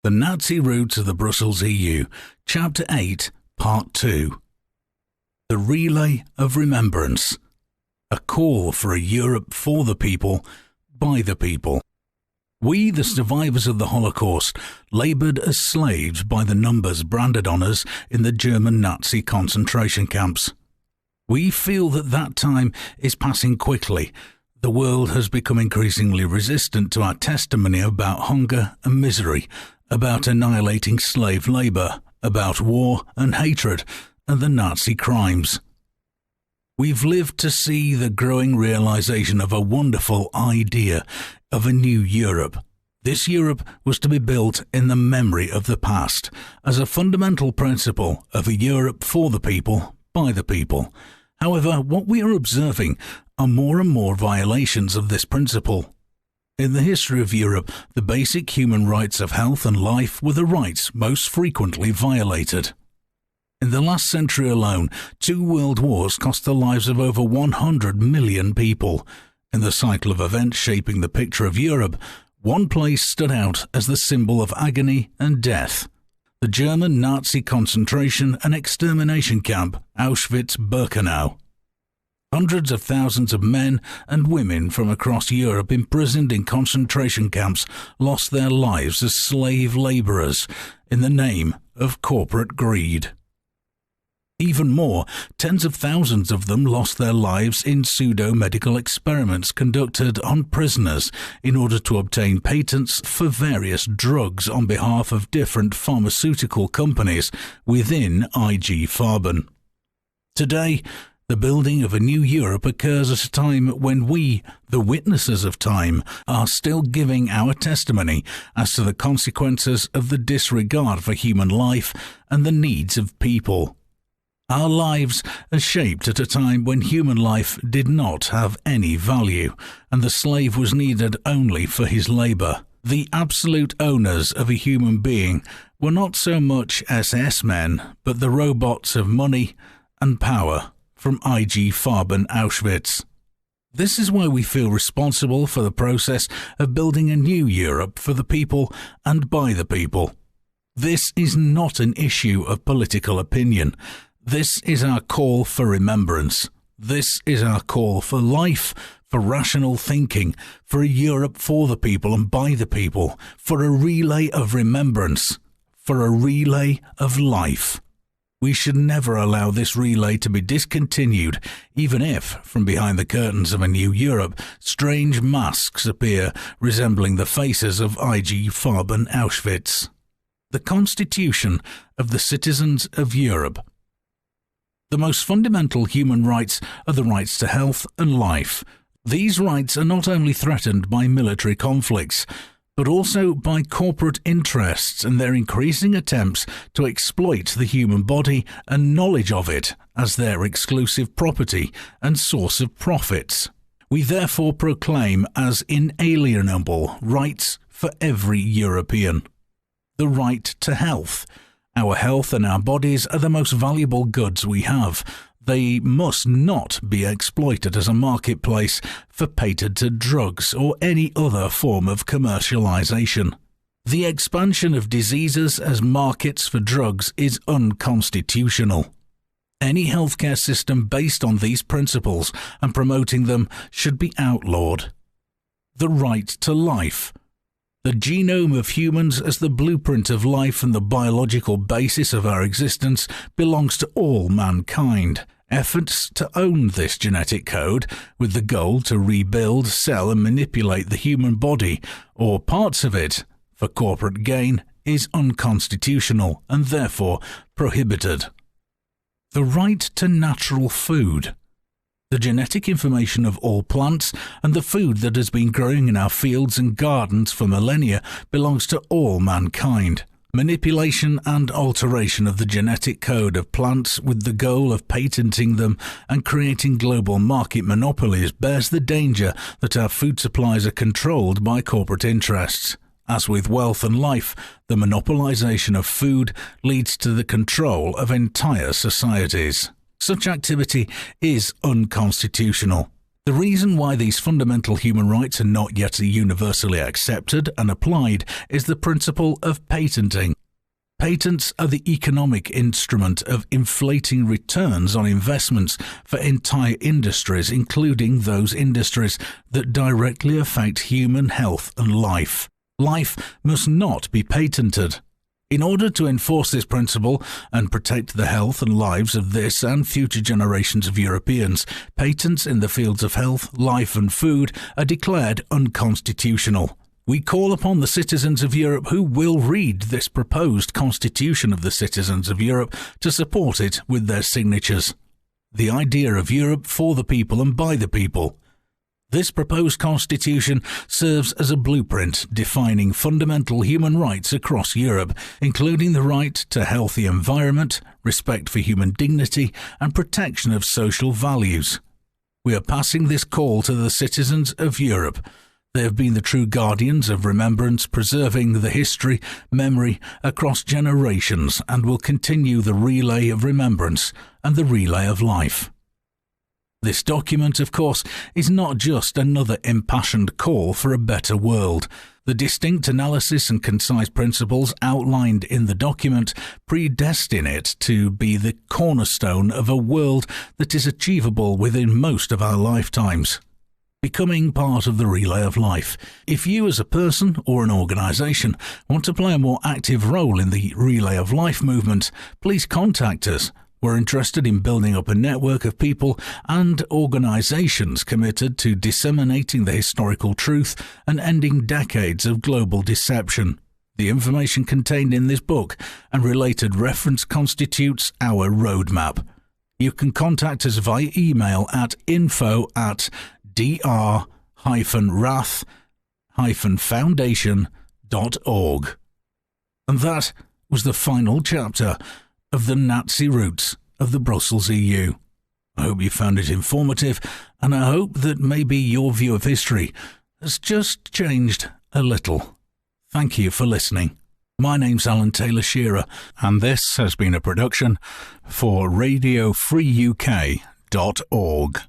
The Nazi Roots of the Brussels EU, Chapter 8, Part 2. The Relay of Remembrance. A call for a Europe for the people, by the people. We, the survivors of the Holocaust, laboured as slaves by the numbers branded on us in the German Nazi concentration camps. We feel that time is passing quickly. The world has become increasingly resistant to our testimony about hunger and misery, about annihilating slave labour, about war and hatred, and the Nazi crimes. We've lived to see the growing realisation of a wonderful idea of a new Europe. This Europe was to be built in the memory of the past, as a fundamental principle of a Europe for the people, by the people. However, what we are observing are more and more violations of this principle. In the history of Europe, the basic human rights of health and life were the rights most frequently violated. In the last century alone, 2 world wars cost the lives of over 100 million people. In the cycle of events shaping the picture of Europe, one place stood out as the symbol of agony and death: the German Nazi concentration and extermination camp, Auschwitz-Birkenau. Hundreds of thousands of men and women from across Europe imprisoned in concentration camps lost their lives as slave labourers in the name of corporate greed. Even more, tens of thousands of them lost their lives in pseudo-medical experiments conducted on prisoners in order to obtain patents for various drugs on behalf of different pharmaceutical companies within IG Farben. Today, the building of a new Europe occurs at a time when we, the witnesses of time, are still giving our testimony as to the consequences of the disregard for human life and the needs of people. Our lives are shaped at a time when human life did not have any value, and the slave was needed only for his labour. The absolute owners of a human being were not so much SS men, but the robots of money and power from IG Farben Auschwitz. This is why we feel responsible for the process of building a new Europe for the people and by the people. This is not an issue of political opinion. This is our call for remembrance. This is our call for life, for rational thinking, for a Europe for the people and by the people, for a relay of remembrance, for a relay of life. We should never allow this relay to be discontinued, even if, from behind the curtains of a new Europe, strange masks appear resembling the faces of IG Farben Auschwitz. The Constitution of the Citizens of Europe. The most fundamental human rights are the rights to health and life. These rights are not only threatened by military conflicts, but also by corporate interests and their increasing attempts to exploit the human body and knowledge of it as their exclusive property and source of profits. We therefore proclaim as inalienable rights for every European. The right to health. Our health and our bodies are the most valuable goods we have. They must not be exploited as a marketplace for patented drugs or any other form of commercialization. The expansion of diseases as markets for drugs is unconstitutional. Any healthcare system based on these principles and promoting them should be outlawed. The right to life. The genome of humans as the blueprint of life and the biological basis of our existence belongs to all mankind. Efforts to own this genetic code, with the goal to rebuild, sell and manipulate the human body, or parts of it, for corporate gain, is unconstitutional and therefore prohibited. The right to natural food. The genetic information of all plants and the food that has been growing in our fields and gardens for millennia belongs to all mankind. Manipulation and alteration of the genetic code of plants with the goal of patenting them and creating global market monopolies bears the danger that our food supplies are controlled by corporate interests. As with wealth and life, the monopolization of food leads to the control of entire societies. Such activity is unconstitutional. The reason why these fundamental human rights are not yet universally accepted and applied is the principle of patenting. Patents are the economic instrument of inflating returns on investments for entire industries, including those industries that directly affect human health and life. Life must not be patented. In order to enforce this principle and protect the health and lives of this and future generations of Europeans, patents in the fields of health, life and food are declared unconstitutional. We call upon the citizens of Europe who will read this proposed Constitution of the Citizens of Europe to support it with their signatures. The idea of Europe for the people and by the people. This proposed constitution serves as a blueprint defining fundamental human rights across Europe, including the right to a healthy environment, respect for human dignity, and protection of social values. We are passing this call to the citizens of Europe. They have been the true guardians of remembrance, preserving the history, memory across generations, and will continue the relay of remembrance and the relay of life. This document, of course, is not just another impassioned call for a better world. The distinct analysis and concise principles outlined in the document predestine it to be the cornerstone of a world that is achievable within most of our lifetimes. Becoming part of the relay of life. If you as a person or an organisation want to play a more active role in the relay of life movement, please contact us. We're interested in building up a network of people and organisations committed to disseminating the historical truth and ending decades of global deception. The information contained in this book and related reference constitutes our roadmap. You can contact us via email at info@dr-wrath-foundation.org. And that was the final chapter of the Nazi roots of the Brussels EU. I hope you found it informative, and I hope that maybe your view of history has just changed a little. Thank you for listening. My name's Alan Taylor Shearer, and this has been a production for RadioFreeUK.org.